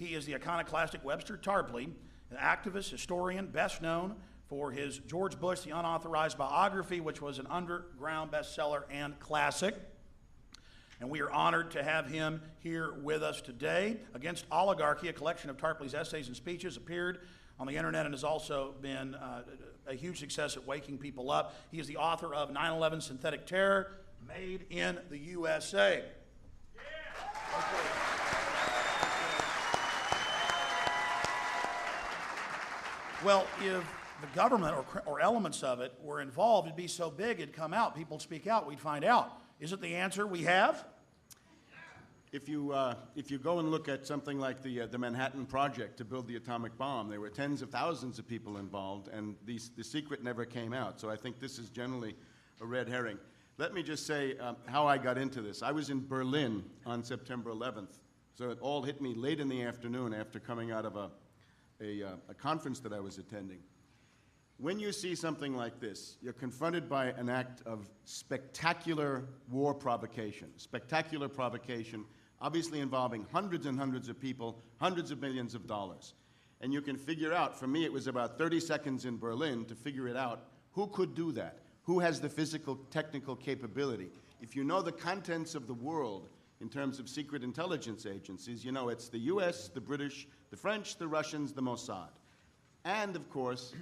He is the iconoclastic Webster Tarpley, an activist, historian, best known for his George Bush, the Unauthorized Biography, which was an underground bestseller and classic. And we are honored to have him here with us today. Against Oligarchy, a collection of Tarpley's essays and speeches, appeared on the internet and has also been a huge success at waking people up. He is the author of 9/11 Synthetic Terror, Made in the USA. Yeah. Okay. Well, if the government or elements of it were involved, it'd be so big it'd come out. People would speak out, we'd find out. Is it the answer we have? If you go and look at something like the Manhattan Project to build the atomic bomb, there were tens of thousands of people involved, and the secret never came out. So I think this is generally a red herring. Let me just say how I got into this. I was in Berlin on September 11th, so it all hit me late in the afternoon after coming out of a conference that I was attending. When you see something like this, you're confronted by an act of spectacular war provocation, obviously involving hundreds and hundreds of people, hundreds of millions of dollars. And you can figure out, for me it was about 30 seconds in Berlin to figure it out, who could do that? Who has the physical, technical capability? If you know the contents of the world in terms of secret intelligence agencies, you know it's the US, the British, the French, the Russians, the Mossad. And of course,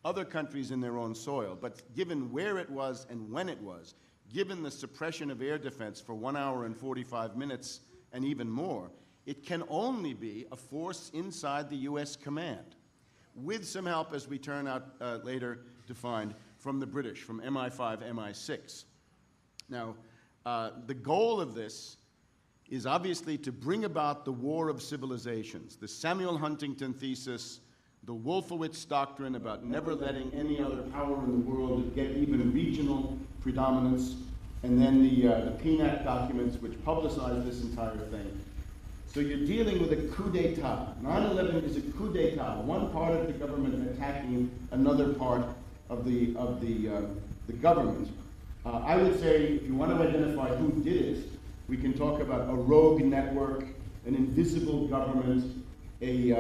other countries in their own soil. But given where it was and when it was, given the suppression of air defense for 1 hour and 45 minutes and even more, it can only be a force inside the US command, with some help, as we turn out later to find, from the British, from MI5, MI6. Now, the goal of this is obviously to bring about the war of civilizations, the Samuel Huntington thesis, the Wolfowitz Doctrine about never letting any other power in the world get even regional predominance, and then the PNAC documents which publicize this entire thing. So you're dealing with a coup d'etat. 9/11 is a coup d'etat, one part of the government attacking another part of the government. I would say, if you want to identify who did it, we can talk about a rogue network, an invisible government, a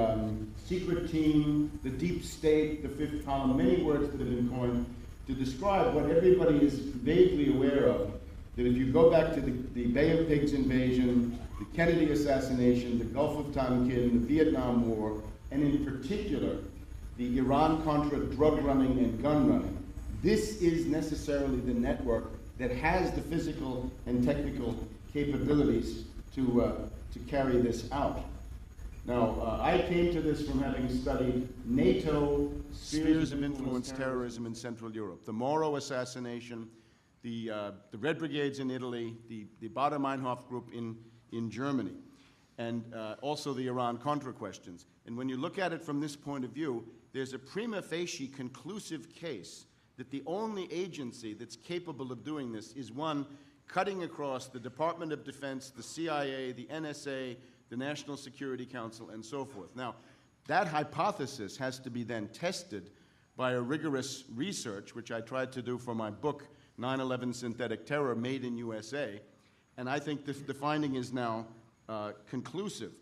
secret team, the deep state, the fifth column, many words that have been coined to describe what everybody is vaguely aware of, that if you go back to the Bay of Pigs invasion, the Kennedy assassination, the Gulf of Tonkin, the Vietnam War, and in particular, the Iran-Contra drug running and gun running, this is necessarily the network that has the physical and technical capabilities to carry this out. Now, I came to this from having studied NATO spheres of influence terrorism in Central Europe, the Moro assassination, the Red Brigades in Italy, the Baader-Meinhof group in Germany, and also the Iran-Contra questions. And when you look at it from this point of view, there's a prima facie conclusive case that the only agency that's capable of doing this is one cutting across the Department of Defense, the CIA, the NSA, the National Security Council, and so forth. Now, that hypothesis has to be then tested by a rigorous research, which I tried to do for my book, 9/11 Synthetic Terror, Made in USA, and I think the finding is now conclusive.